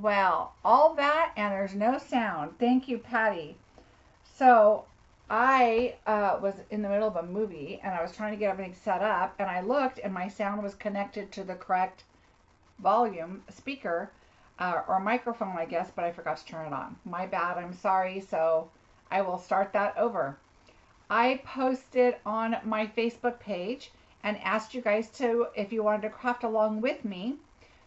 Well, all that and there's no sound. Thank you, Patty. So I was in the middle of a movie and I was trying to get everything set up and I looked and my sound was connected to the correct volume speaker or microphone, I guess, but I forgot to turn it on. My bad. I'm sorry. So I will start that over. I posted on my Facebook page and asked you guys to, if you wanted to craft along with me,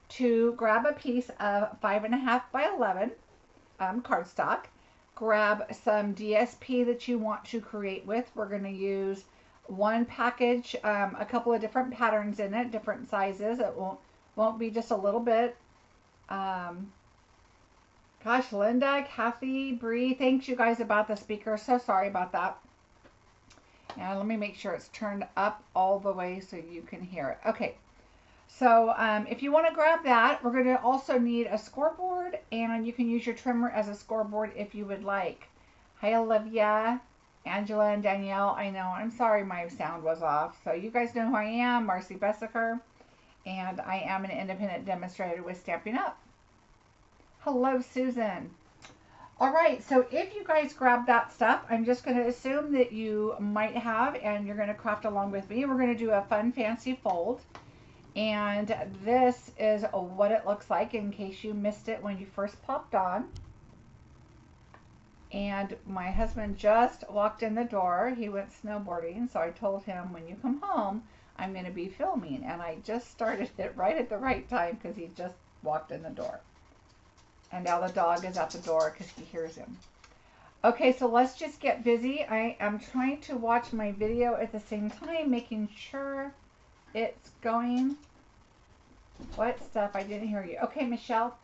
to grab a piece of 5.5 by 11 cardstock, grab some DSP that you want to create with. We're going to use one package, a couple of different patterns in it, different sizes. It won't be just a little bit. Gosh, Linda, Kathy, Bree, thanks you guys about the speaker. So sorry about that. And let me make sure it's turned up all the way so you can hear it. Okay. So if you want to grab that, we're going to also need a scoreboard, and you can use your trimmer as a scoreboard if you would like. Hi, Olivia, Angela, and Danielle. I know, I'm sorry my sound was off. So you guys know who I am, Marcie Besecker, and I am an independent demonstrator with Stampin' Up. Hello, Susan. All right, so if you guys grab that stuff, I'm just going to assume that you might have, and you're going to craft along with me. We're going to do a fun, fancy fold. And this is what it looks like in case you missed it when you first popped on. And my husband just walked in the door. He went snowboarding, so I told him, when you come home, I'm going to be filming. And I just started it right at the right time because he just walked in the door. And now the dog is at the door because he hears him. Okay, so let's just get busy. I am trying to watch my video at the same time, making sure it's going. What stuff? I didn't hear you. Okay, Michelle.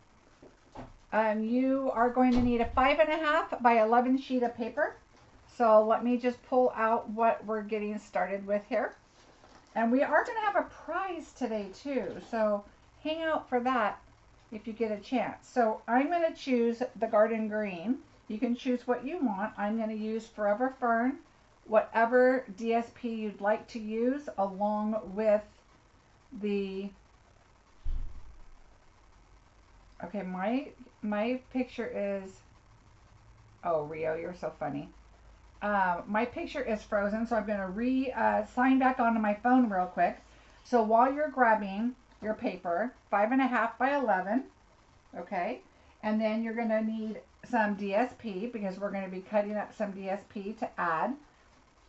You are going to need a 5.5 by 11 sheet of paper. So let me just pull out what we're getting started with here. And we are going to have a prize today too. So hang out for that if you get a chance. So I'm going to choose the garden green. You can choose what you want. I'm going to use Forever Fern, whatever DSP you'd like to use, along with the, okay, my picture is, oh, Rio, you're so funny. My picture is frozen, so I'm going to sign back onto my phone real quick. So while you're grabbing your paper, 5.5 by 11, okay, and then you're going to need some DSP because we're going to be cutting up some DSP to add.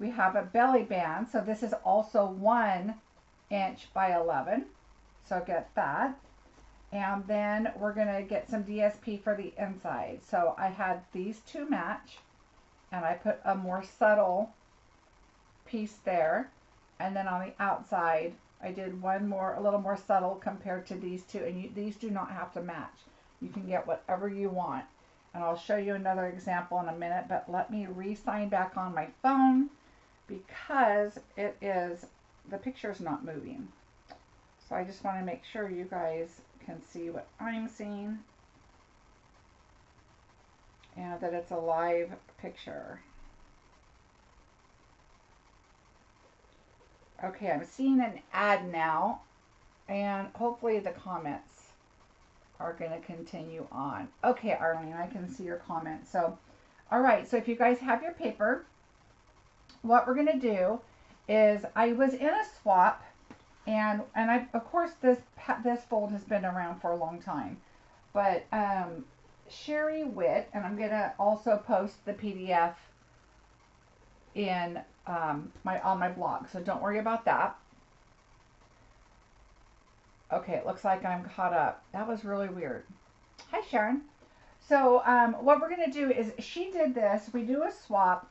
We have a belly band, so this is also 1 inch by 11, so get that. And then we're going to get some DSP for the inside. So I had these two match, and I put a more subtle piece there. And then on the outside, I did one more, a little more subtle compared to these two. And these do not have to match. You can get whatever you want. And I'll show you another example in a minute, but let me re-sign back on my phone because it is, the picture's not moving. So I just want to make sure you guys can see what I'm seeing and that it's a live picture. Okay, I'm seeing an ad now, and hopefully the comments are going to continue on. Okay, Arlene, I can see your comments. So, all right, so if you guys have your paper, what we're going to do is, I was in a swap, and I, of course, this fold has been around for a long time, but Sherry Witt, and I'm going to also post the PDF in on my blog, so don't worry about that. Okay, it looks like I'm caught up. That was really weird. Hi, Sharon. So what we're going to do is, she did this. We do a swap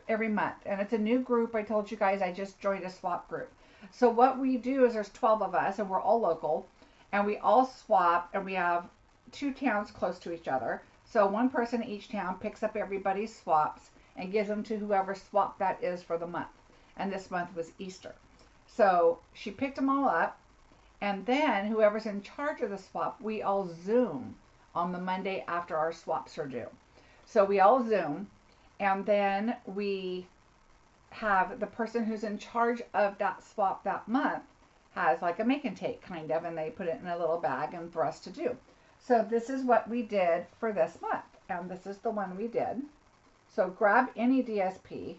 every month, and it's a new group. I told you guys I just joined a swap group. So what we do is, there's 12 of us, and we're all local, and we all swap, and we have 2 towns close to each other. So one person in each town picks up everybody's swaps and gives them to whoever swap that is for the month. And this month was Easter. So she picked them all up, and then whoever's in charge of the swap, we all Zoom on the Monday after our swaps are due. So we all Zoom, and then we have the person who's in charge of that swap that month has like a make and take kind of, and they put it in a little bag and for us to do. So this is what we did for this month, and this is the one we did. So grab any DSP.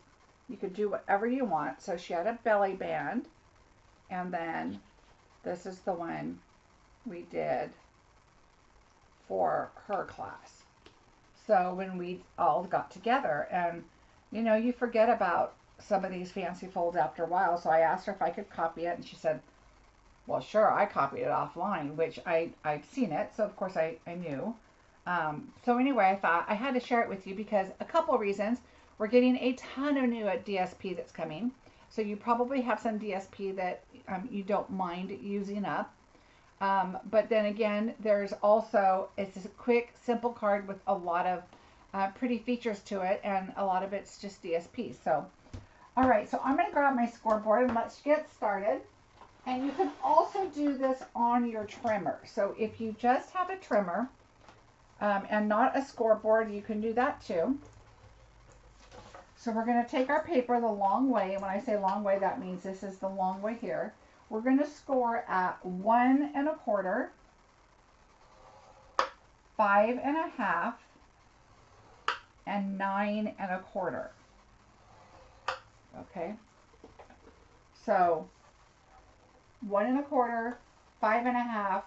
You could do whatever you want. So she had a belly band, and then this is the one we did for her class. So when we all got together, and you know, you forget about some of these fancy folds after a while. So I asked her if I could copy it, and she said, well, sure, I copied it offline, which I'd seen it, so of course I knew. So anyway, I thought I had to share it with you because a couple reasons. We're getting a ton of new DSP that's coming. So you probably have some DSP that you don't mind using up. But then again, there's also, it's a quick, simple card with a lot of pretty features to it, and a lot of it's just DSP. So, all right, so I'm going to grab my scoreboard and let's get started. And you can also do this on your trimmer. So if you just have a trimmer and not a scoreboard, you can do that too. So we're going to take our paper the long way. And when I say long way, that means this is the long way here. We're going to score at 1 1/4, 5 1/2, and 9 1/4. Okay. So 1 1/4, 5 1/2,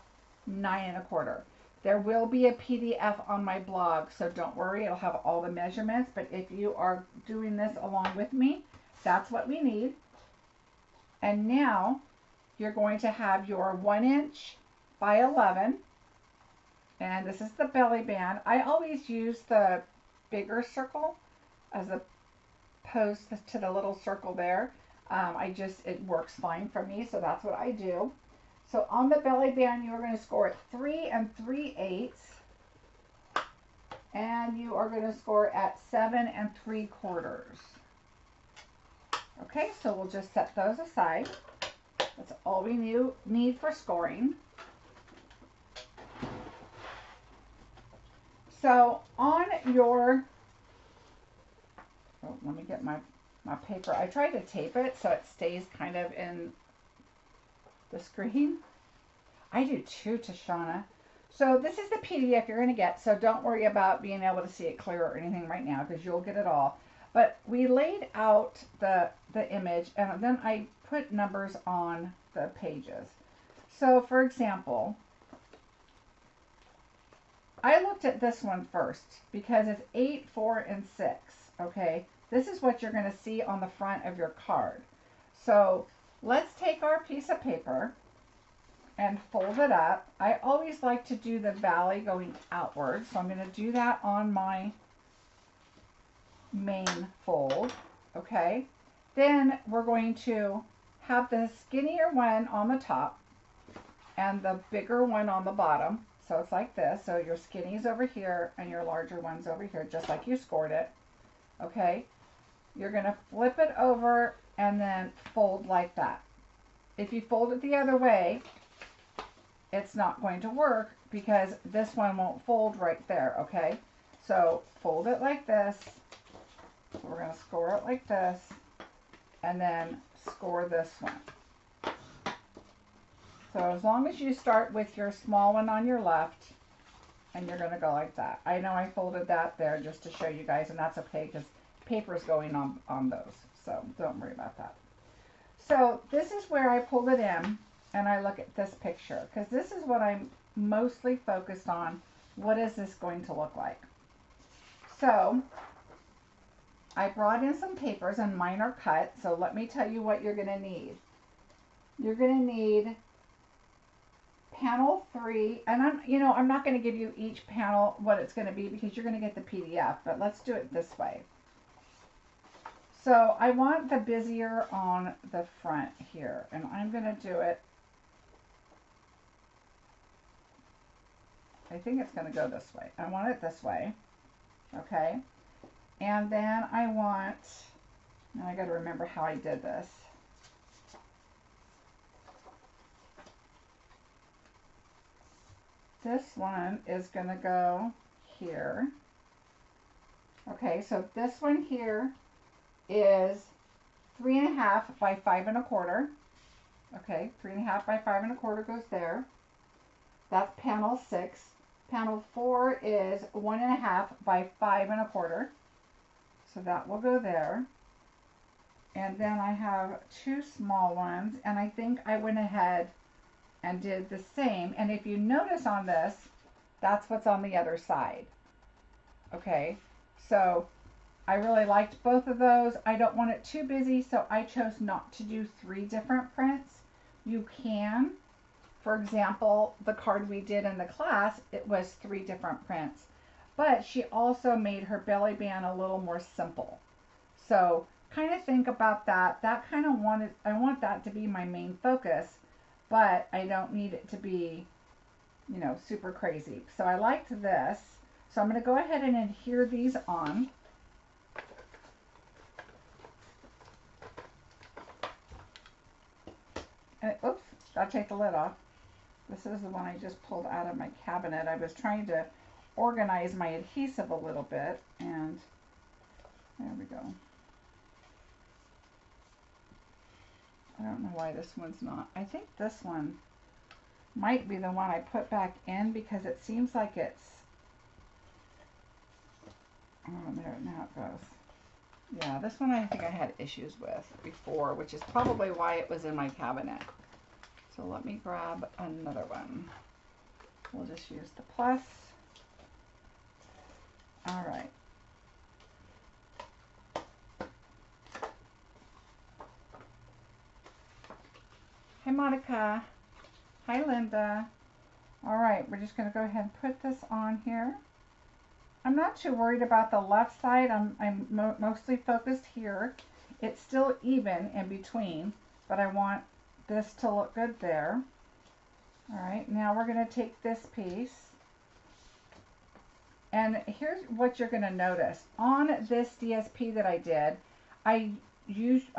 9 1/4. There will be a PDF on my blog, so don't worry, it'll have all the measurements, but if you are doing this along with me, that's what we need. And now you're going to have your 1 inch by 11, and this is the belly band. I always use the bigger circle as opposed to the little circle there. It works fine for me, so that's what I do. So on the belly band, you're going to score at 3 3/8, and you are going to score at 7 3/4. Okay, so we'll just set those aside. That's all we need for scoring. So on your, let me get my paper. I try to tape it so it stays kind of in the screen. I do too, Tashana. So this is the PDF you're going to get, so don't worry about being able to see it clear or anything right now because you'll get it all. But we laid out the image, and then I put numbers on the pages. So for example, I looked at this one first because it's 8, 4, and 6. Okay, this is what you're going to see on the front of your card. So let's take our piece of paper and fold it up. I always like to do the valley going outward, so I'm going to do that on my main fold. Okay, then we're going to have the skinnier one on the top and the bigger one on the bottom. So it's like this. So your skinny's over here and your larger one's over here, just like you scored it. Okay, you're going to flip it over and then fold like that. If you fold it the other way, it's not going to work because this one won't fold right there, okay? So fold it like this. We're going to score it like this, and then score this one. So as long as you start with your small one on your left, and you're going to go like that. I know I folded that there just to show you guys, and that's okay because paper's going on those, so don't worry about that. So this is where I pulled it in, and I look at this picture because this is what I'm mostly focused on. What is this going to look like? So I brought in some papers, and mine are cut, so let me tell you what you're going to need. You're going to need panel 3, and I'm not going to give you each panel what it's going to be because you're going to get the PDF, but let's do it this way. So I want the busier on the front here, and I'm going to do it. I think it's going to go this way. I want it this way, okay? And then I want, now I got to remember how I did this. This one is going to go here. Okay, so this one here is 3 1/2 by 5 1/4. Okay, 3 1/2 by 5 1/4 goes there. That's panel 6. Panel 4 is 1.5 by 5.25. So that will go there. And then I have 2 small ones, and I think I went ahead and did the same. And if you notice on this, that's what's on the other side. Okay, so I really liked both of those. I don't want it too busy, so I chose not to do 3 different prints. You can. For example, the card we did in the class, it was 3 different prints. But she also made her belly band a little more simple. So kind of think about that. That kind of I want that to be my main focus, but I don't need it to be, you know, super crazy. So I liked this. So I'm going to go ahead and adhere these on. And, oops, gotta take the lid off. This is the one I just pulled out of my cabinet. I was trying to organize my adhesive a little bit, and there we go. I don't know why this one's not. I think this one might be the one I put back in because it seems like it's, oh, there, now it goes. Yeah, this one I think I had issues with before, which is probably why it was in my cabinet. So let me grab another one. We'll just use the plus. All right. Hi, Monica. Hi, Linda. All right, we're just going to go ahead and put this on here. I'm not too worried about the left side. I'm mostly focused here. It's still even in between, but I want this to look good there. All right, now we're going to take this piece. And here's what you're going to notice. On this DSP that I did, I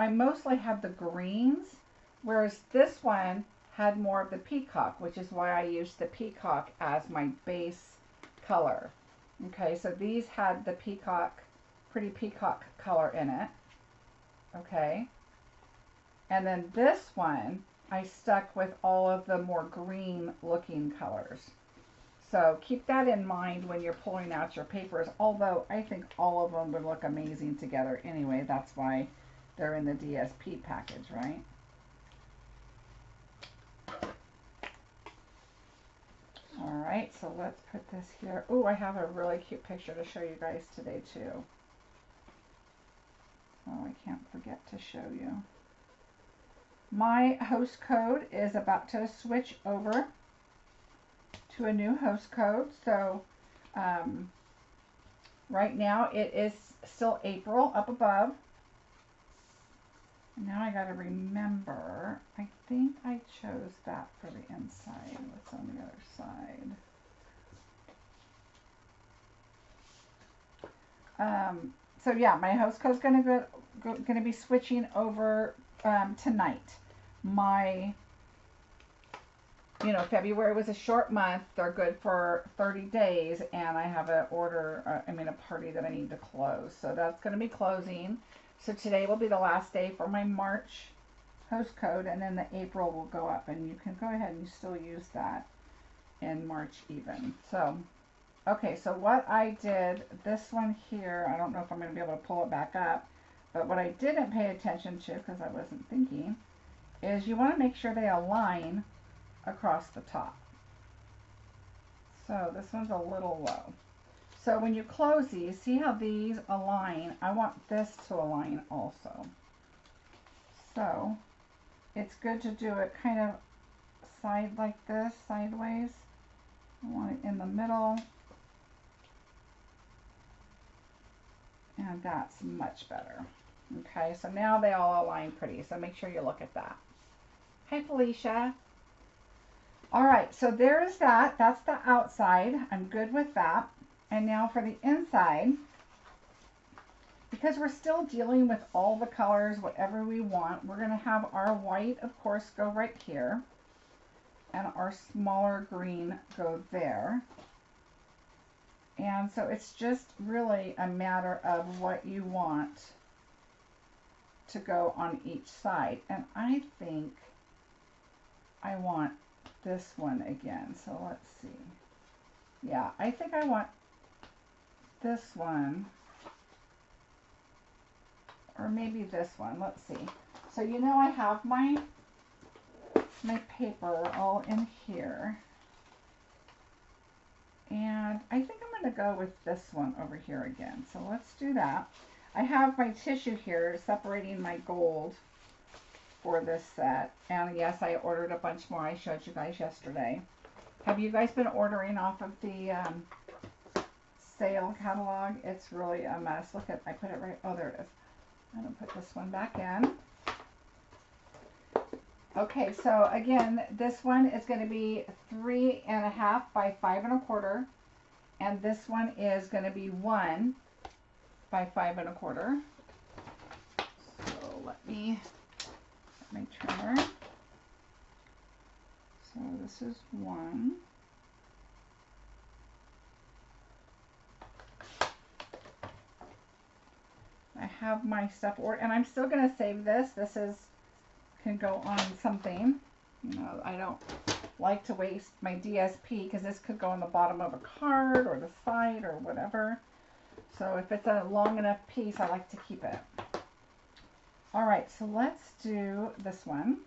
mostly have the greens, whereas this one had more of the peacock, which is why I used the peacock as my base color. Okay, so these had the peacock, pretty peacock color in it. Okay, and then this one I stuck with all of the more green looking colors. So keep that in mind when you're pulling out your papers, although I think all of them would look amazing together anyway. That's why they're in the DSP package, right? All right, so let's put this here. Oh, I have a really cute picture to show you guys today too. Oh, I can't forget to show you. My host code is about to switch over to a new host code. So right now it is still April up above. Now I gotta remember, I think I chose that for the inside. What's on the other side? So yeah, my host code's gonna be switching over tonight. My, you know, February was a short month. They're good for 30 days, and I have an order, a party that I need to close. So that's gonna be closing. So today will be the last day for my March host code, and then the April will go up, and you can go ahead and still use that in March even. So, okay, so what I did, this one here, I don't know if I'm going to be able to pull it back up, but what I didn't pay attention to, because I wasn't thinking, is you want to make sure they align across the top. So this one's a little low. So when you close these, see how these align? I want this to align also. So it's good to do it kind of side like this, sideways. I want it in the middle. And that's much better. Okay, so now they all align pretty. So make sure you look at that. Hi, Felicia. All right, so there's that. That's the outside. I'm good with that. And now for the inside, because we're still dealing with all the colors, whatever we want, we're going to have our white, of course, go right here. And our smaller green go there. And so it's just really a matter of what you want to go on each side. And I think I want this one again. So let's see. Yeah, I think I want this one. Or maybe this one. Let's see. So you know I have my paper all in here. And I think I'm going to go with this one over here again. So let's do that. I have my tissue here separating my gold for this set. And yes, I ordered a bunch more. I showed you guys yesterday. Have you guys been ordering off of the sale catalog? It's really a mess. Look at, I put it right, oh there it is. I'm going to put this one back in. Okay, so again, this one is going to be 3.5 by 5 1/4, and this one is going to be 1 by 5 1/4. So let me get my trimmer. So this is 1. I have my stuff ordered, and I'm still going to save this. This is can go on something. You know, I don't like to waste my DSP because this could go on the bottom of a card or the side or whatever. So if it's a long enough piece, I like to keep it. All right, so let's do this one.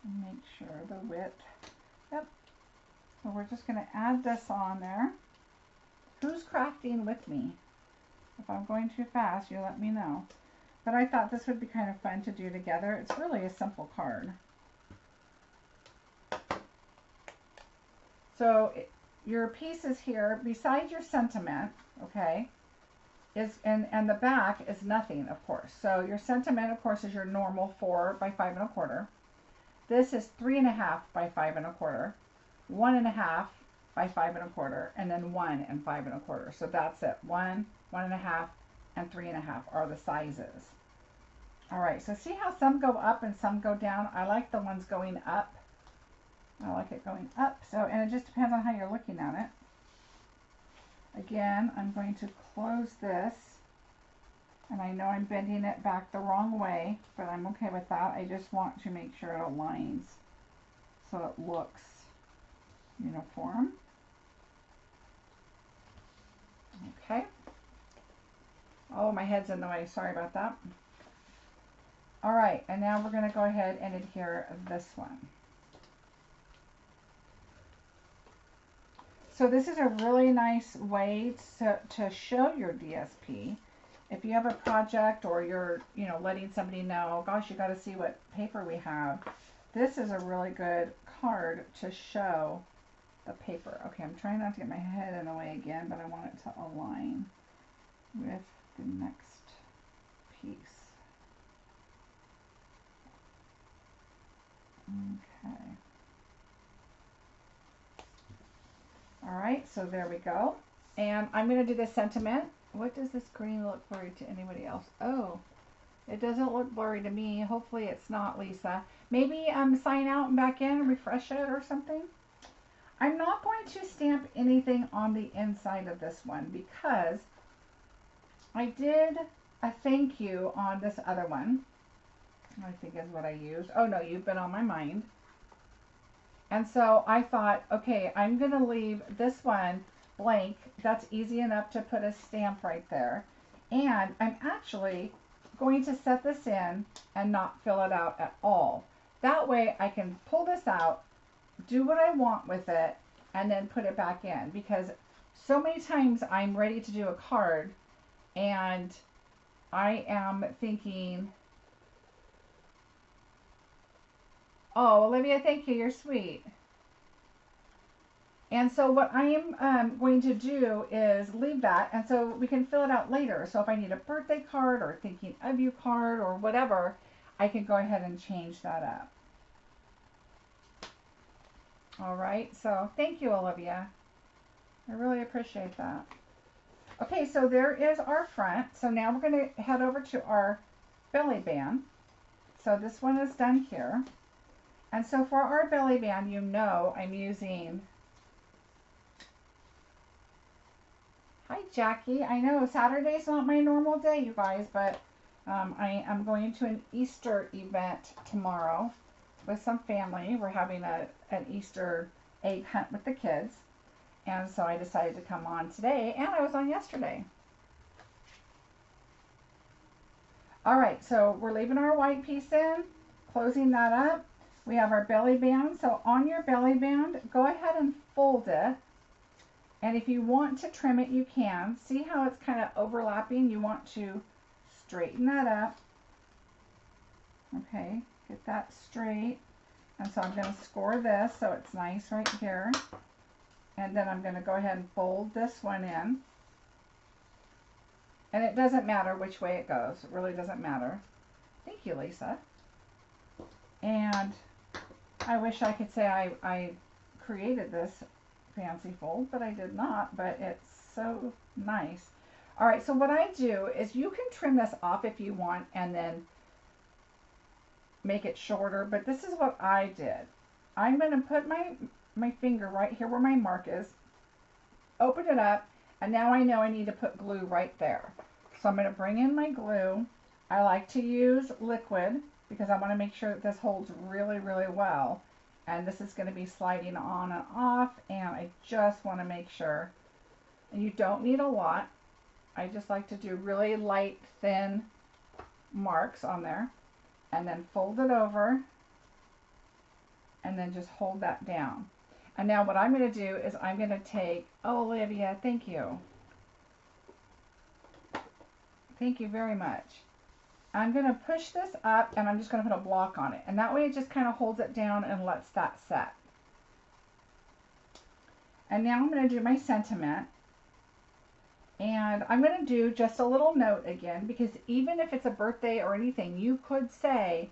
Make sure the width. Yep. So we're just going to add this on there. Who's crafting with me? If I'm going too fast, you let me know. But I thought this would be kind of fun to do together. It's really a simple card. So your pieces here, besides your sentiment, okay, is and the back is nothing, of course. So your sentiment, of course, is your normal 4 by 5 1/4. This is 3.5 by 5 1/4, 1.5 by 5 1/4, and then 1 and 5 1/4. So that's it. 1, 1.5, and 3.5 are the sizes. All right, so see how some go up and some go down? I like the ones going up. I like it going up. So, and it just depends on how you're looking at it. Again, I'm going to close this. And I know I'm bending it back the wrong way, but I'm okay with that. I just want to make sure it aligns so it looks uniform. Okay. Oh, my head's in the way. Sorry about that. All right, and now we're going to go ahead and adhere this one. So this is a really nice way to show your DSP. If you have a project or you're, letting somebody know, gosh, you got to see what paper we have. This is a really good card to show the paper. Okay, I'm trying not to get my head in the way again, but I want it to align with the next piece. Okay. All right, so there we go. And I'm going to do the sentiment. What does this green look blurry to anybody else? Oh, it doesn't look blurry to me. Hopefully it's not, Lisa. Maybe sign out and back in and refresh it or something. I'm not going to stamp anything on the inside of this one because I did a thank you on this other one. I think is what I used. Oh no, you've been on my mind. And so I thought, okay, I'm going to leave this one blank. That's easy enough to put a stamp right there. And I'm actually going to set this in and not fill it out at all. That way I can pull this out, do what I want with it, and then put it back in. Because so many times I'm ready to do a card and I am thinking, oh, Olivia, thank you. You're sweet. And so what I am going to do is leave that, and so we can fill it out later. So if I need a birthday card or thinking of you card or whatever, I can go ahead and change that up. All right, so thank you, Olivia. I really appreciate that. Okay, so there is our front. So now we're going to head over to our belly band. So this one is done here. And so for our belly band, I'm using... Hi, Jackie. I know Saturday's not my normal day, you guys, but I am going to an Easter event tomorrow. with some family. We're having an Easter egg hunt with the kids. And so I decided to come on today, and I was on yesterday. All right, so we're leaving our white piece in, closing that up. We have our belly band. So on your belly band, go ahead and fold it. And if you want to trim it, you can. See how it's kind of overlapping? You want to straighten that up. Okay, get that straight. And so I'm going to score this so it's nice right here. And then I'm going to go ahead and fold this one in. And it doesn't matter which way it goes. It really doesn't matter. Thank you, Lisa. And I wish I could say I created this fancy fold, but I did not. But it's so nice. All right, so what I do is you can trim this off if you want and then make it shorter. But this is what I did. I'm going to put my finger right here where my mark is, open it up, and now I know I need to put glue right there. So I'm going to bring in my glue. I like to use liquid because I want to make sure that this holds really, really well. And this is going to be sliding on and off, and I just want to make sure. And you don't need a lot. I just like to do really light, thin marks on there, and then fold it over, and then just hold that down. And now what I'm going to do is I'm going to take, oh, Olivia, thank you. Thank you very much. I'm going to push this up, and I'm just going to put a block on it. And that way it just kind of holds it down and lets that set. And now I'm going to do my sentiment. And I'm going to do just a little note again, because even if it's a birthday or anything, you could say,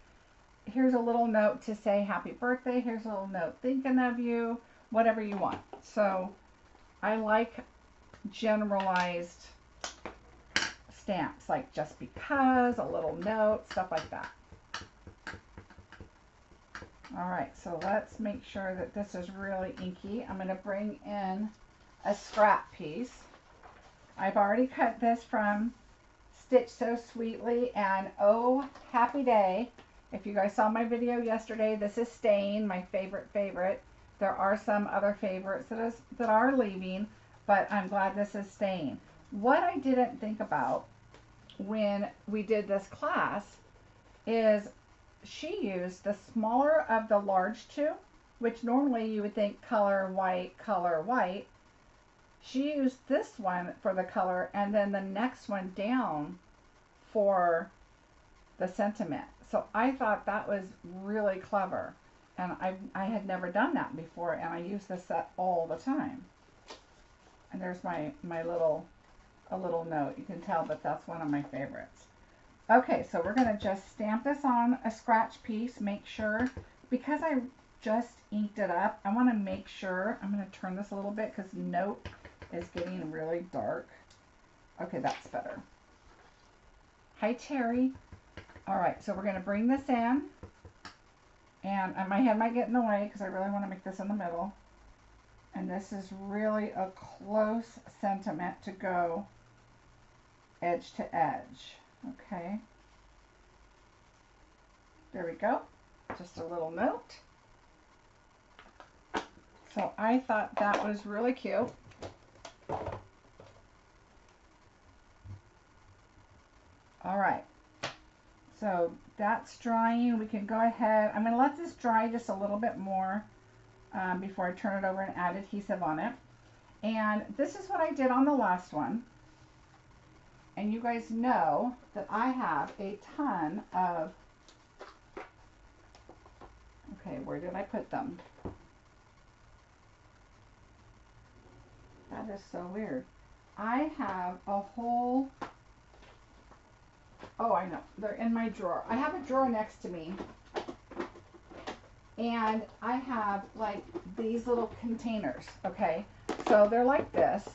here's a little note to say happy birthday. Here's a little note thinking of you. Whatever you want. So I like generalized stamps, like just because, a little note, stuff like that. All right, so let's make sure that this is really inky. I'm going to bring in a scrap piece. I've already cut this from Stitch So Sweetly, and oh, happy day. If you guys saw my video yesterday, this is staying, my favorite. There are some other favorites that are leaving, but I'm glad this is staying. What I didn't think about when we did this class is she used the smaller of the large two, which normally you would think color, white. She used this one for the color, and then the next one down for the sentiment. So I thought that was really clever. And I had never done that before, and I use this set all the time. And there's a little note. You can tell that that's one of my favorites. Okay, so we're going to just stamp this on a scratch piece. Make sure, because I just inked it up, I want to make sure. I'm going to turn this a little bit because note is getting really dark. Okay, that's better. Hi, Terry. All right, so we're going to bring this in. And my head might get in the way because I really want to make this in the middle. And this is really a close sentiment to go edge to edge. Okay. There we go. Just a little note. So I thought that was really cute. All right. So that's drying. We can go ahead. I'm going to let this dry just a little bit more before I turn it over and add adhesive on it. And this is what I did on the last one. And you guys know that I have a ton of, okay, where did I put them? That is so weird. I have a whole, oh, I know, they're in my drawer. I have a drawer next to me, and I have like these little containers, okay? So they're like this,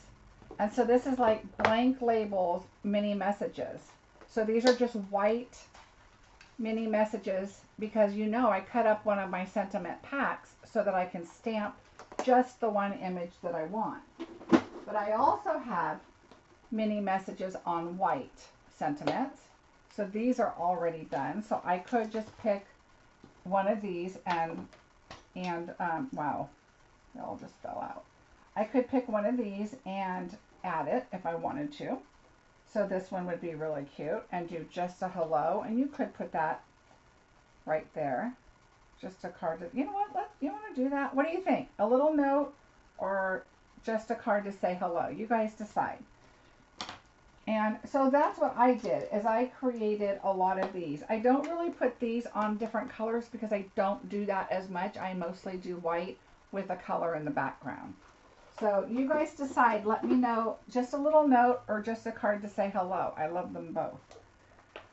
and so this is like blank labels, mini messages. So these are just white mini messages because you know I cut up one of my sentiment packs so that I can stamp just the one image that I want. But I also have mini messages on white sentiments. So these are already done. So I could just pick one of these and wow, it all just fell out. I could pick one of these and add it if I wanted to. So this one would be really cute and do just a hello, and you could put that right there. Just a card that, you know what, you want to do that? What do you think? A little note or just a card to say hello? You guys decide. And so that's what I did, is I created a lot of these. I don't really put these on different colors because I don't do that as much. I mostly do white with a color in the background. So you guys decide, let me know, just a little note or just a card to say hello. I love them both.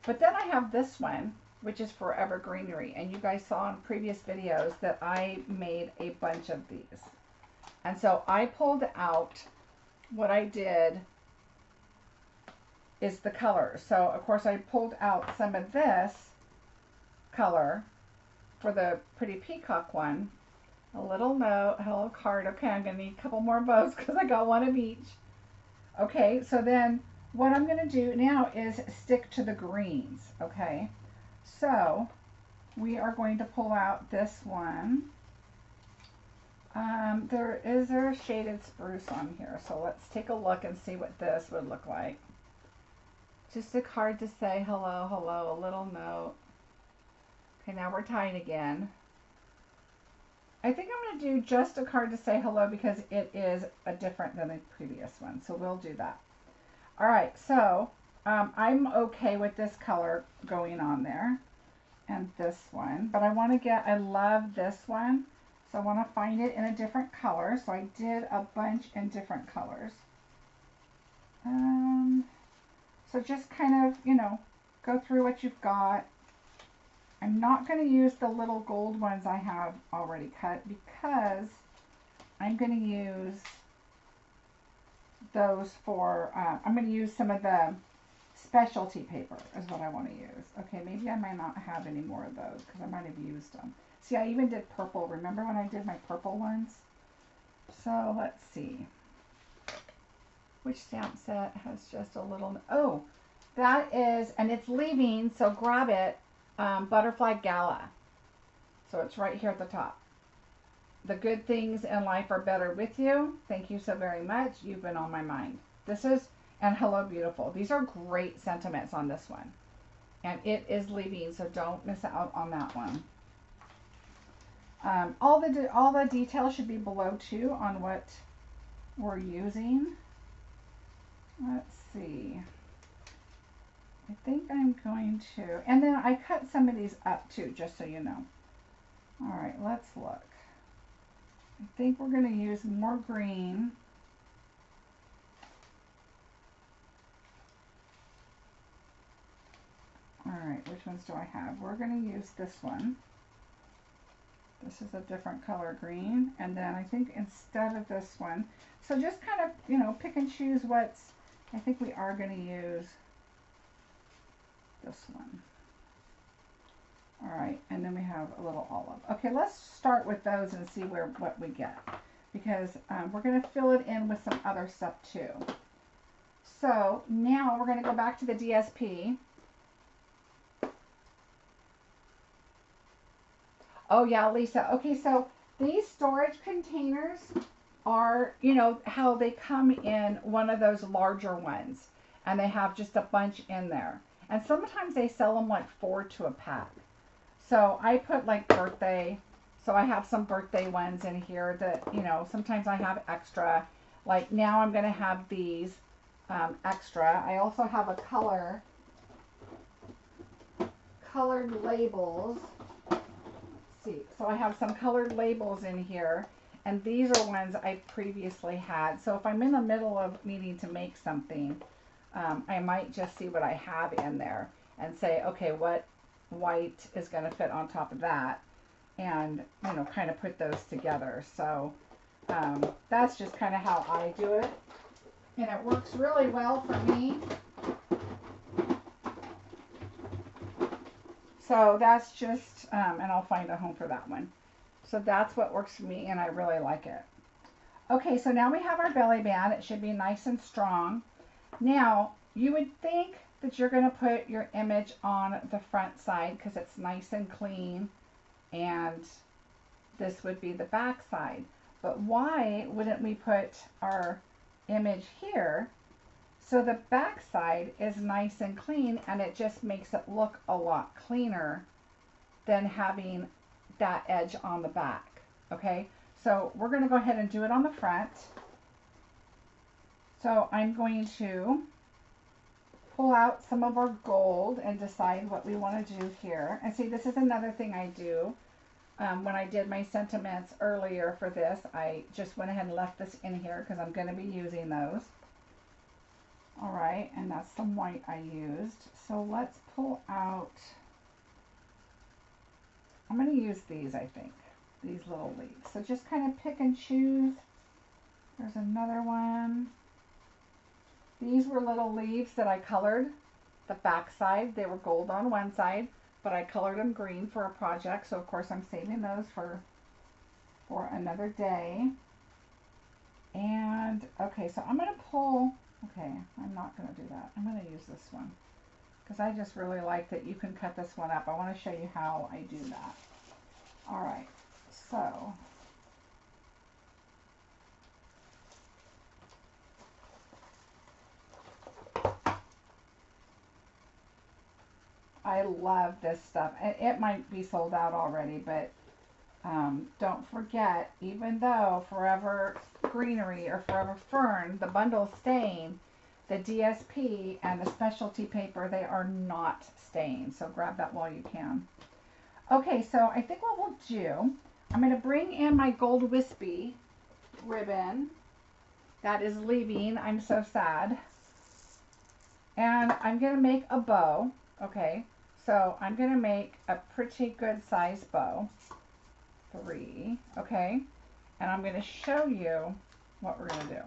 But then I have this one, which is Forever Greenery. And you guys saw in previous videos that I made a bunch of these. And so I pulled out, what I did is the colors. So of course I pulled out some of this color for the pretty peacock one. A little note, hello card. Okay, I'm gonna need a couple more bows because I got one of each. Okay, so then what I'm gonna do now is stick to the greens. Okay, so we are going to pull out this one. There is a shaded spruce on here, so let's take a look and see what this would look like. Just a card to say hello, hello, a little note. Okay, now we're tied again. I think I'm going to do just a card to say hello because it is a different than the previous one, so we'll do that. All right, so I'm okay with this color going on there and this one, but I want to get, I love this one, so I want to find it in a different color, so I did a bunch in different colors. So just kind of, you know, go through what you've got. I'm not going to use the little gold ones I have already cut because I'm going to use those for, I'm going to use some of the specialty paper is what I want to use. Okay, maybe I might not have any more of those because I might have used them. See, I even did purple. Remember when I did my purple ones? So let's see. Which stamp set has just a little, oh, that is, and it's leaving, so grab it, Butterfly Gala. So it's right here at the top. The good things in life are better with you. Thank you so very much. You've been on my mind. This is, and Hello Beautiful. These are great sentiments on this one. And it is leaving, so don't miss out on that one. All the details should be below too on what we're using. Let's see. I think I'm going to, and then I cut some of these up too, just so you know. All right, let's look. I think we're going to use more green. All right, which ones do I have? We're going to use this one. This is a different color green. And then I think instead of this one, so just kind of, you know, pick and choose what's, I think we are going to use this one. All right, and then we have a little olive. Okay, let's start with those and see what we get, because we're going to fill it in with some other stuff too. So now we're going to go back to the DSP. Oh yeah, Lisa. Okay, so these storage containers are, you know, how they come in one of those larger ones, and they have just a bunch in there. And sometimes they sell them like 4 to a pack. So I put like birthday, so I have some birthday ones in here that, you know, sometimes I have extra. Like now I'm going to have these extra. I also have a colored labels. Let's see, so I have some colored labels in here, and these are ones I previously had. So if I'm in the middle of needing to make something, I might just see what I have in there and say, okay, what white is going to fit on top of that, and, you know, kind of put those together. So that's just kind of how I do it, and it works really well for me. So that's just, and I'll find a home for that one. So that's what works for me, and I really like it. Okay, so now we have our belly band. It should be nice and strong. Now, you would think that you're going to put your image on the front side because it's nice and clean and this would be the back side. But why wouldn't we put our image here so the back side is nice and clean, and it just makes it look a lot cleaner than having that edge on the back? Okay, so we're going to go ahead and do it on the front. So I'm going to pull out some of our gold and decide what we want to do here. And see, this is another thing I do. When I did my sentiments earlier for this, I just went ahead and left this in here because I'm going to be using those. All right, and that's some white I used. So let's pull out, I'm going to use these, I think, these little leaves. So just kind of pick and choose. There's another one. These were little leaves that I colored the back side. They were gold on one side, but I colored them green for a project. So of course I'm saving those for another day. And okay, so I'm going to pull, okay, I'm not going to do that. I'm going to use this one because I just really like that you can cut this one up. I want to show you how I do that. All right, so I love this stuff. It might be sold out already, but don't forget, even though Forever Greenery or Forever Fern, the bundle's staying, the DSP and the specialty paper, they are not staying. So grab that while you can. Okay, so I think what we'll do, I'm going to bring in my gold wispy ribbon that is leaving. I'm so sad. And I'm going to make a bow. Okay, so I'm going to make a pretty good size bow. 3, okay, and I'm going to show you what we're going to do.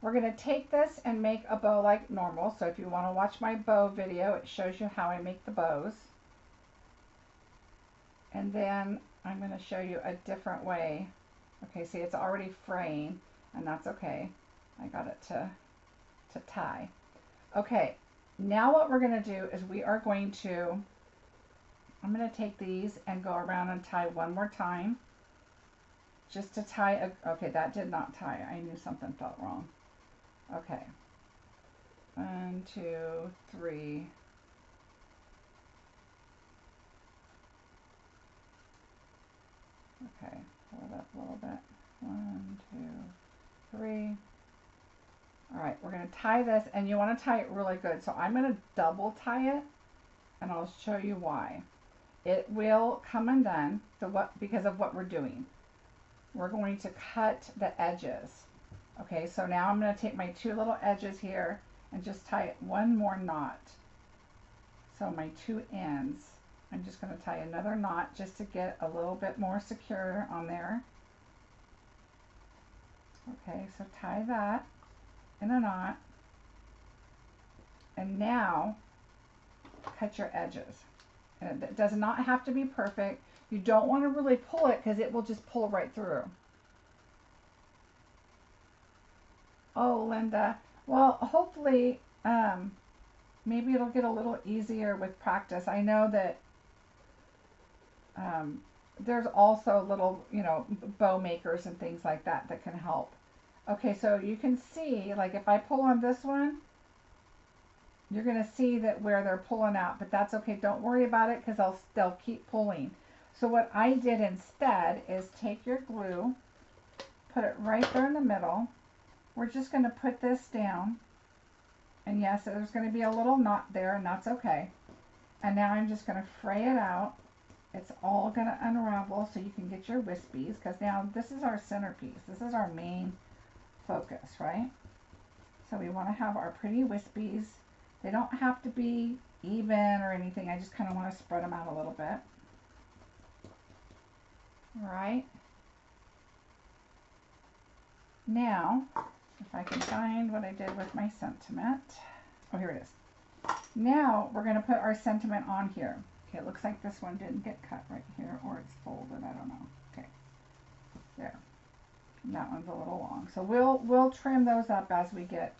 We're going to take this and make a bow like normal. So if you want to watch my bow video, it shows you how I make the bows. And then I'm going to show you a different way. Okay, see, it's already fraying, and that's okay. I got it to tie. Okay, now what we're going to do is we are going to, I'm going to take these and go around and tie one more time. Just to tie, okay, that did not tie. I knew something felt wrong. Okay. 1, 2, 3. Okay, pull it up a little bit. 1, 2, 3. All right, we're going to tie this, and you want to tie it really good. So I'm going to double tie it, and I'll show you why. It will come undone because of what we're doing. We're going to cut the edges. Okay, so now I'm going to take my 2 little edges here and just tie one more knot. So my 2 ends, I'm just going to tie another knot just to get a little bit more secure on there. Okay, so tie that in a knot. And now cut your edges. And it does not have to be perfect. You don't want to really pull it because it will just pull right through. Oh, Linda. Well, hopefully, maybe it'll get a little easier with practice. I know that there's also little, bow makers and things like that that can help. Okay, so you can see, like if I pull on this one, you're going to see that where they're pulling out, but that's okay. Don't worry about it because they'll keep pulling. So what I did instead is take your glue, put it right there in the middle. We're just going to put this down. And yes, there's going to be a little knot there, and that's okay. And now I'm just going to fray it out. It's all going to unravel so you can get your wispies, because now this is our centerpiece. This is our main focus, right? So we want to have our pretty wispies. They don't have to be even or anything. I just kind of want to spread them out a little bit. All right. Now, if I can find what I did with my sentiment. Oh, here it is. Now we're going to put our sentiment on here. Okay, it looks like this one didn't get cut right here, or it's folded. I don't know. Okay, there. And that one's a little long. So we'll trim those up as we get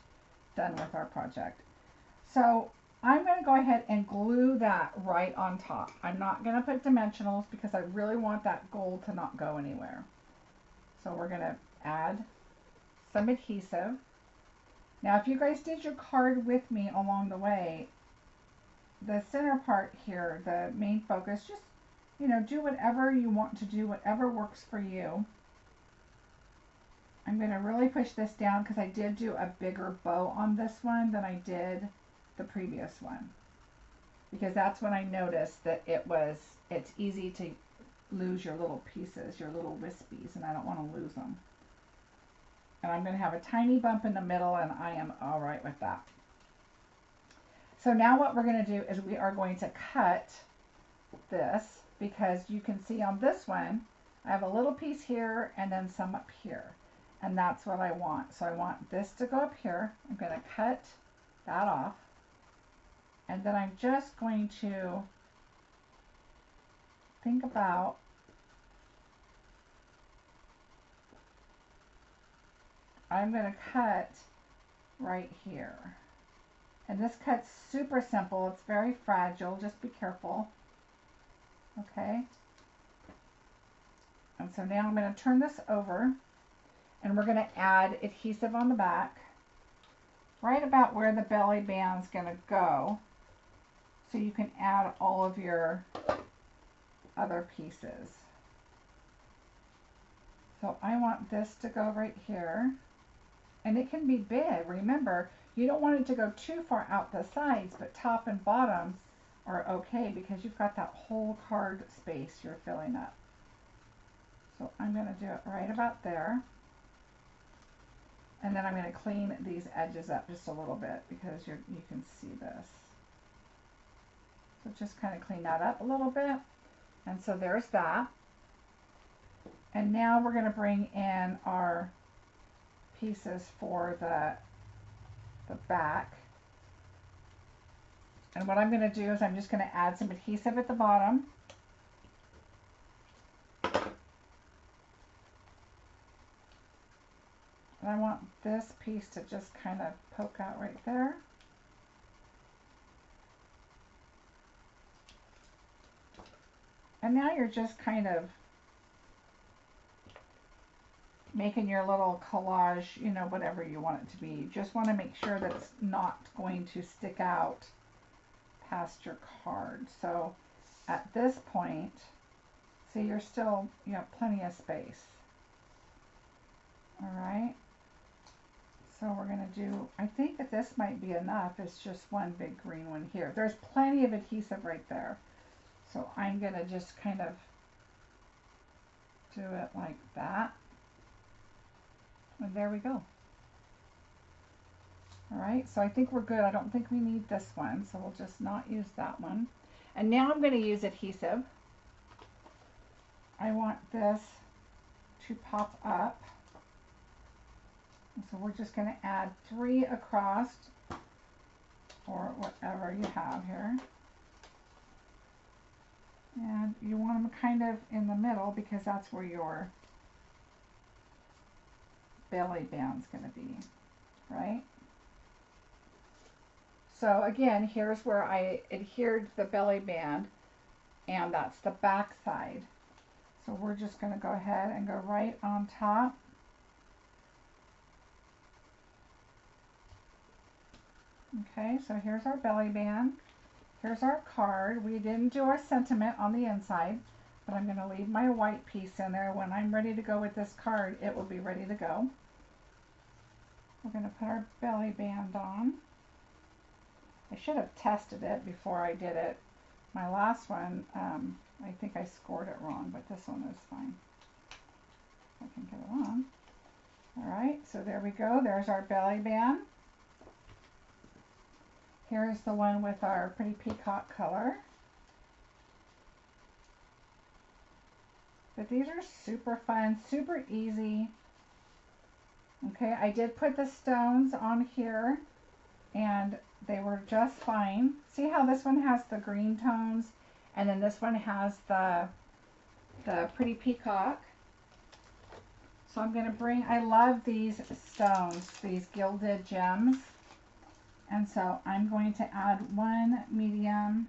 done with our project. So I'm going to go ahead and glue that right on top. I'm not going to put dimensionals because I really want that gold to not go anywhere. So we're going to add some adhesive. Now if you guys did your card with me along the way, the center part here, the main focus, just, you know, do whatever you want to do, whatever works for you. I'm going to really push this down because I did do a bigger bow on this one than I did the previous one. Because that's when I noticed that it's easy to lose your little pieces, your little wispies, and I don't want to lose them. And I'm going to have a tiny bump in the middle, and I am all right with that. So now what we're going to do is we are going to cut this, because you can see on this one, I have a little piece here and then some up here. And that's what I want. So I want this to go up here. I'm going to cut that off. And then I'm just going to think about I'm going to cut right here. And this cut's super simple. It's very fragile. Just be careful. Okay. And so now I'm going to turn this over. And we're going to add adhesive on the back, right about where the belly band's going to go, so you can add all of your other pieces. So I want this to go right here, and it can be big. Remember, you don't want it to go too far out the sides, but top and bottom are okay because you've got that whole card space you're filling up. So I'm going to do it right about there. And then I'm going to clean these edges up just a little bit because you can see this. So just kind of clean that up a little bit. And so there's that. And now we're going to bring in our pieces for the back. And what I'm going to do is I'm just going to add some adhesive at the bottom. And I want this piece to just kind of poke out right there. And now you're just kind of making your little collage, you know, whatever you want it to be. You just want to make sure that it's not going to stick out past your card. So at this point, see, you're still, you have plenty of space. All right. So we're going to do, I think that this might be enough. It's just one big green one here. There's plenty of adhesive right there. So I'm going to just kind of do it like that. And there we go. All right, so I think we're good. I don't think we need this one, so we'll just not use that one. And now I'm going to use adhesive. I want this to pop up. So we're just going to add 3 across, or whatever you have here. And you want them kind of in the middle because that's where your belly band's going to be, right? So again, here's where I adhered the belly band, and that's the back side. So we're just going to go ahead and go right on top. Okay, so here's our belly band. Here's our card. We didn't do our sentiment on the inside, but I'm going to leave my white piece in there. When I'm ready to go with this card, it will be ready to go. We're going to put our belly band on. I should have tested it before I did it. My last one, I think I scored it wrong, but this one is fine. I can get it on. All right, so there we go. There's our belly band. Here's the one with our pretty peacock color. But these are super fun, super easy. Okay, I did put the stones on here, and they were just fine. See how this one has the green tones, and then this one has the pretty peacock. So I'm going to bring, I love these stones, these gilded gems. And so I'm going to add one medium,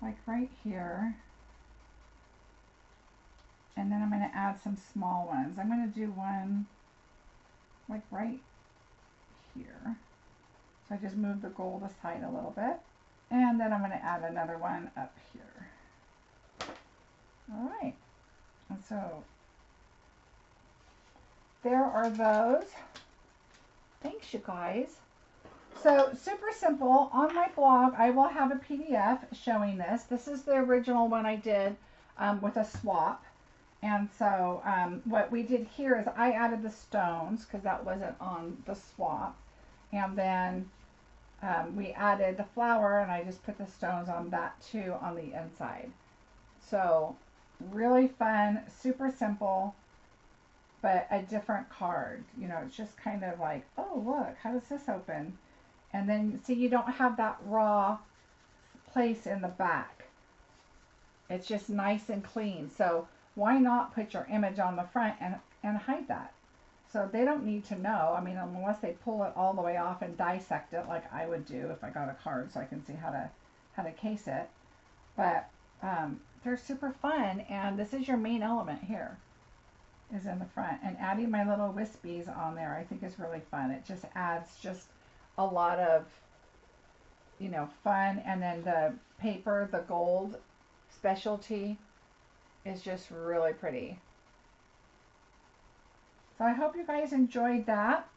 like right here. And then I'm going to add some small ones. I'm going to do one like right here. So I just move the gold aside a little bit. And then I'm going to add another one up here. All right. And so there are those. Thanks, you guys. So super simple. On my blog, I will have a PDF showing this. This is the original one I did with a swap. And so what we did here is I added the stones because that wasn't on the swap. And then we added the flower, and I just put the stones on that too on the inside. So really fun, super simple, but a different card. You know, it's just kind of like, oh, look, how does this open? And then, see, you don't have that raw place in the back. It's just nice and clean. So why not put your image on the front and hide that? So they don't need to know. I mean, unless they pull it all the way off and dissect it like I would do if I got a card so I can see how to case it. But they're super fun, and this is your main element here, is in the front. And adding my little wispies on there I think is really fun. It just adds just a lot of, you know, fun. And then the paper, the gold specialty, is just really pretty. So I hope you guys enjoyed that.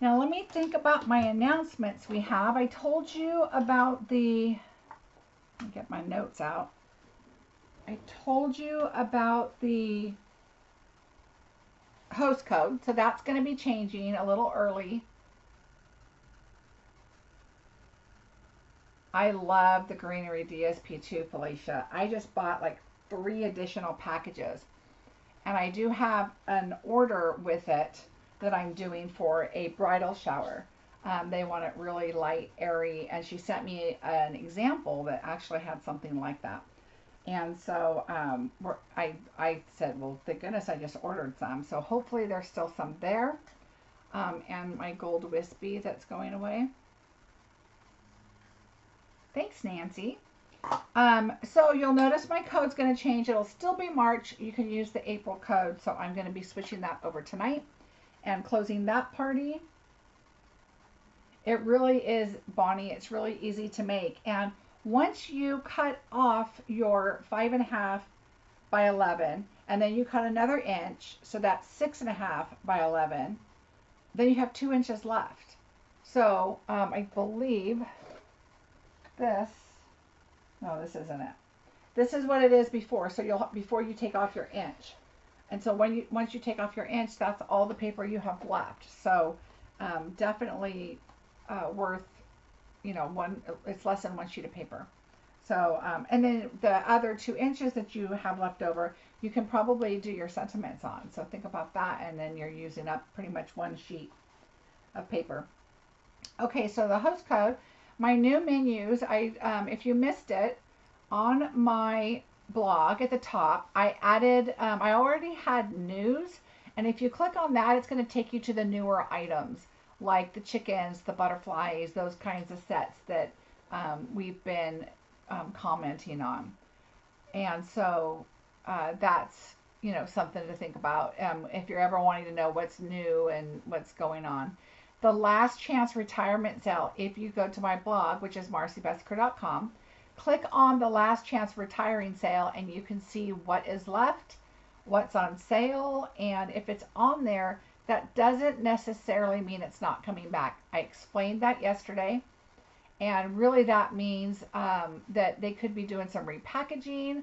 Now let me think about my announcements we have. I told you about the, let me get my notes out. I told you about the host code, so that's going to be changing a little early. I love the Greenery DSP2, Felicia. I just bought like 3 additional packages. And I do have an order with it that I'm doing for a bridal shower. They want it really light, airy, and she sent me an example that actually had something like that. And so I said, well, thank goodness I just ordered some. So hopefully there's still some there. And my gold wispy that's going away. Thanks, Nancy. So you'll notice my code's going to change. It'll still be March. You can use the April code. So I'm going to be switching that over tonight and closing that party. It really is, Bonnie, it's really easy to make. And once you cut off your 5.5 by 11, and then you cut another inch, so that's 6.5 by 11, then you have 2 inches left. So I believe this, no, this isn't it. This is what it is before. So before you take off your inch. And so once you take off your inch, that's all the paper you have left. So definitely worth, you know, it's less than 1 sheet of paper. So and then the other 2 inches that you have left over, you can probably do your sentiments on. So think about that, and then you're using up pretty much 1 sheet of paper. Okay, so the host code. My new menus, if you missed it, on my blog at the top, I added, I already had news, and if you click on that, it's going to take you to the newer items, like the chickens, the butterflies, those kinds of sets that we've been commenting on. And so that's, you know, something to think about if you're ever wanting to know what's new and what's going on. The last chance retirement sale, if you go to my blog, which is marciebeseckerdesigns.com, click on the last chance retiring sale, and you can see what is left, what's on sale, and if it's on there, that doesn't necessarily mean it's not coming back. I explained that yesterday, and really that means that they could be doing some repackaging.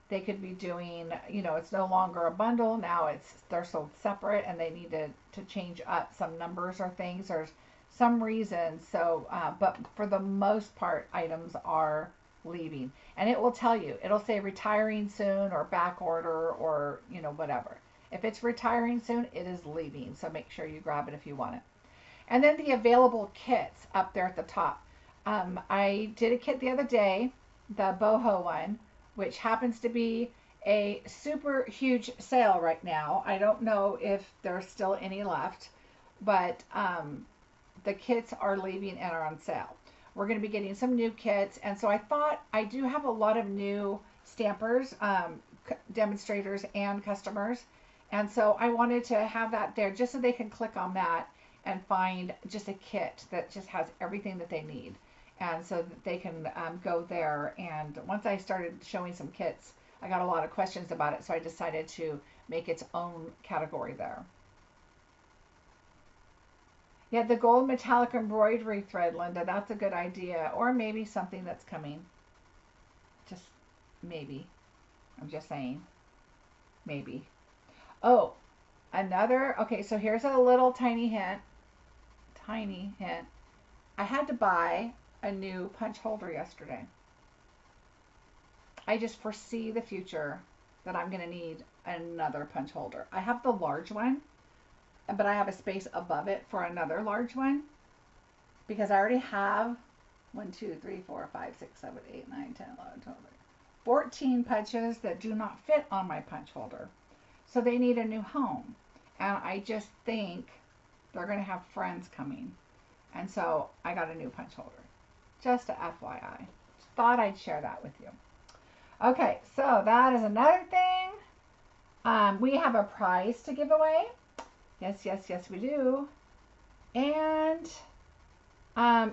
They could be doing, you know, it's no longer a bundle. Now they're sold separate, and they need to change up some numbers or things. There's some reason. So, but for the most part, items are leaving. And it will tell you. It'll say retiring soon or back order or, you know, whatever. If it's retiring soon, it is leaving. So make sure you grab it if you want it. And then the available kits up there at the top. I did a kit the other day, the boho one, which happens to be a super huge sale right now. I don't know if there's still any left, but the kits are leaving and are on sale. We're going to be getting some new kits, and so I thought I do have a lot of new stampers, demonstrators, and customers, and so I wanted to have that there just so they can click on that and find just a kit that just has everything that they need, and so that they can go there. And once I started showing some kits, I got a lot of questions about it, so I decided to make its own category there. Yeah, the gold metallic embroidery thread, Linda, that's a good idea. Or maybe something that's coming. Just maybe. I'm just saying. Maybe. Oh, another. Okay, so here's a little tiny hint. Tiny hint. I had to buy a new punch holder yesterday. I just foresee the future that I'm going to need another punch holder. I have the large one, but I have a space above it for another large one because I already have 1, 2, 3, 4, 5, 6, 7, 8, 9, 10, 11, 12, 14 punches that do not fit on my punch holder. So they need a new home. And I just think they're going to have friends coming. And so I got a new punch holder. Just a FYI. Thought I'd share that with you. Okay, so that is another thing. We have a prize to give away. Yes, yes, yes, we do. And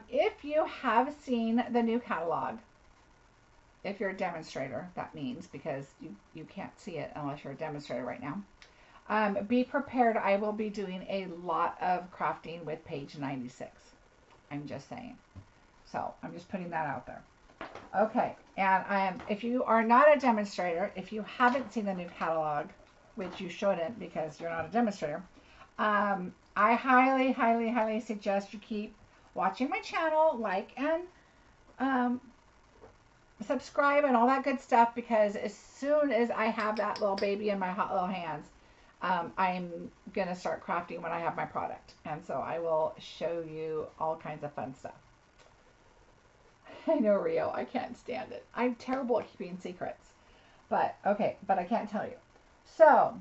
if you have seen the new catalog, if you're a demonstrator, that means, because you can't see it unless you're a demonstrator right now, be prepared. I will be doing a lot of crafting with page 96. I'm just saying. So I'm just putting that out there. Okay, and if you are not a demonstrator, if you haven't seen the new catalog, which you shouldn't because you're not a demonstrator, I highly, highly, highly suggest you keep watching my channel, like and subscribe and all that good stuff, because as soon as I have that little baby in my hot little hands, I'm going to start crafting when I have my product. And so I will show you all kinds of fun stuff. I know, Rio, I can't stand it. I'm terrible at keeping secrets. But, okay, but I can't tell you. So,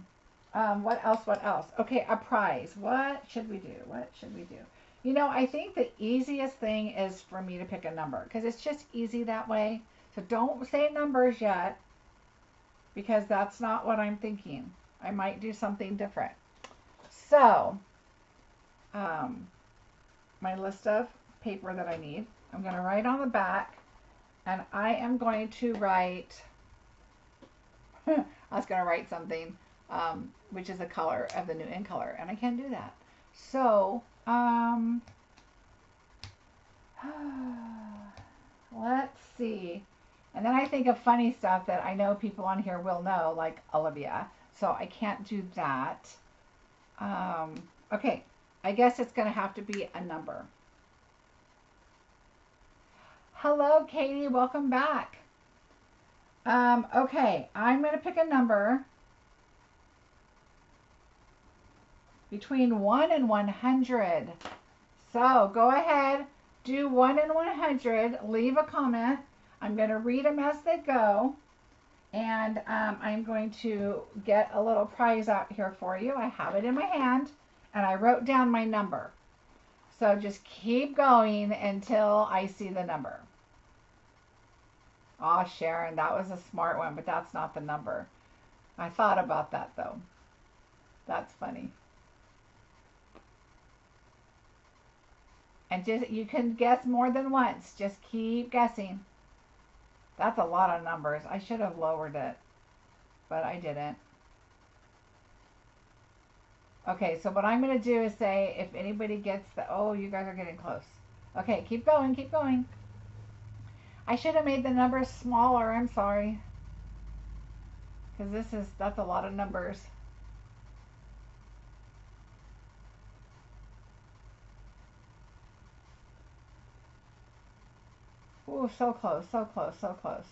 what else, what else? Okay, a prize. What should we do? What should we do? You know, I think the easiest thing is for me to pick a number, because it's just easy that way. So don't say numbers yet, because that's not what I'm thinking. I might do something different. So, my list of paper that I need, I'm going to write on the back, and I am going to write, I was going to write something, which is the color of the new in color, and I can't do that. So, let's see. And then I think of funny stuff that I know people on here will know, like Olivia. So I can't do that. Okay, I guess it's going to have to be a number. Hello, Katie. Welcome back. Okay, I'm going to pick a number between 1 and 100. So go ahead, do 1 and 100. Leave a comment. I'm going to read them as they go. And I'm going to get a little prize out here for you. I have it in my hand, and I wrote down my number. So just keep going until I see the number. Oh, Sharon, that was a smart one, but that's not the number. I thought about that, though. That's funny. And just, you can guess more than once. Just keep guessing. That's a lot of numbers. I should have lowered it, but I didn't. Okay, so what I'm going to do is say if anybody gets the, oh, you guys are getting close. Okay, keep going, keep going. I should have made the numbers smaller. I'm sorry. Because that's a lot of numbers. Ooh, so close, so close, so close.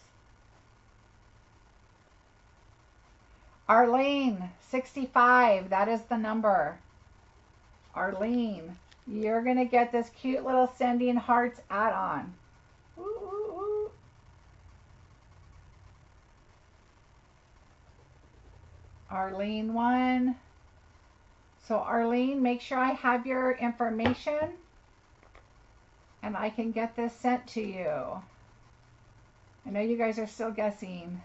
Arlene, 65. That is the number. Arlene, you're going to get this cute little Sending Hearts add-on. Ooh, ooh, ooh. Arlene 1. So Arlene, make sure I have your information. and I can get this sent to you. I know you guys are still guessing.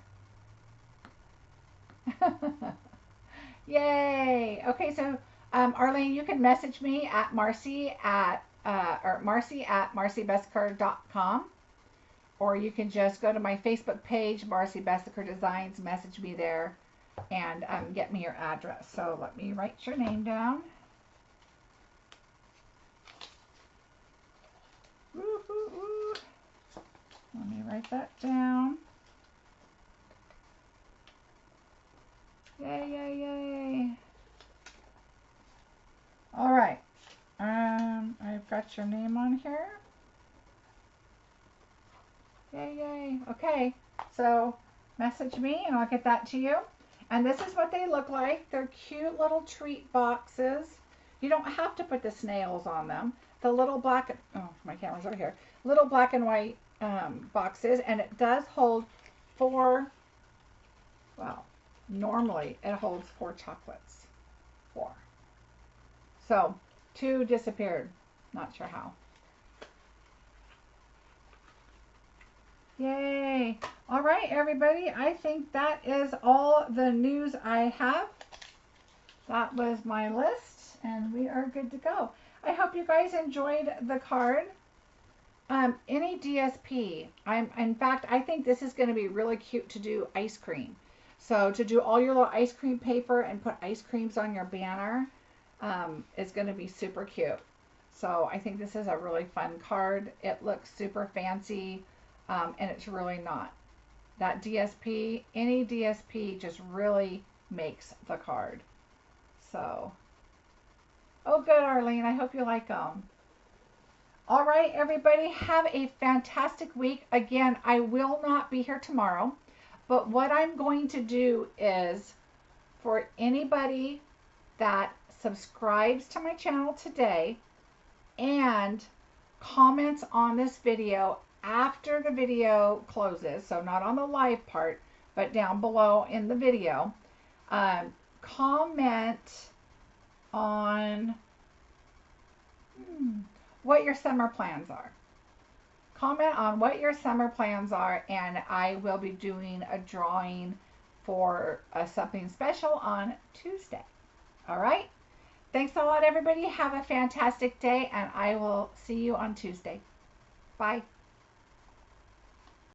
Yay! Okay, so Arlene, you can message me at Marcie at marciebeseckerdesigns, or you can just go to my Facebook page, Marcie Besecker Designs, message me there, and get me your address. So let me write your name down. Woo-hoo-hoo. Let me write that down. Yay, yay, yay. All right. I've got your name on here. Yay, yay. Okay. So message me and I'll get that to you. And this is what they look like. They're cute little treat boxes. You don't have to put the snails on them. The little black, oh, my camera's over here. Little black and white boxes, and it does hold 4, well, normally it holds 4 chocolates. 4. So 2 disappeared. Not sure how. Yay. All right, everybody. I think that is all the news I have. That was my list, and we are good to go. I hope you guys enjoyed the card. Any DSP, in fact, I think this is going to be really cute to do ice cream. So to do all your little ice cream paper and put ice creams on your banner is going to be super cute. So I think this is a really fun card. It looks super fancy, and it's really not. That DSP, any DSP just really makes the card. So, oh good, Arlene, I hope you like them. All right, everybody, have a fantastic week. Again, I will not be here tomorrow, but what I'm going to do is, for anybody that subscribes to my channel today and comments on this video after the video closes, so not on the live part, but down below in the video, comment on what your summer plans are. Comment on what your summer plans are, and I will be doing a drawing for something special on Tuesday. All right? Thanks a lot, everybody. Have a fantastic day, and I will see you on Tuesday. Bye.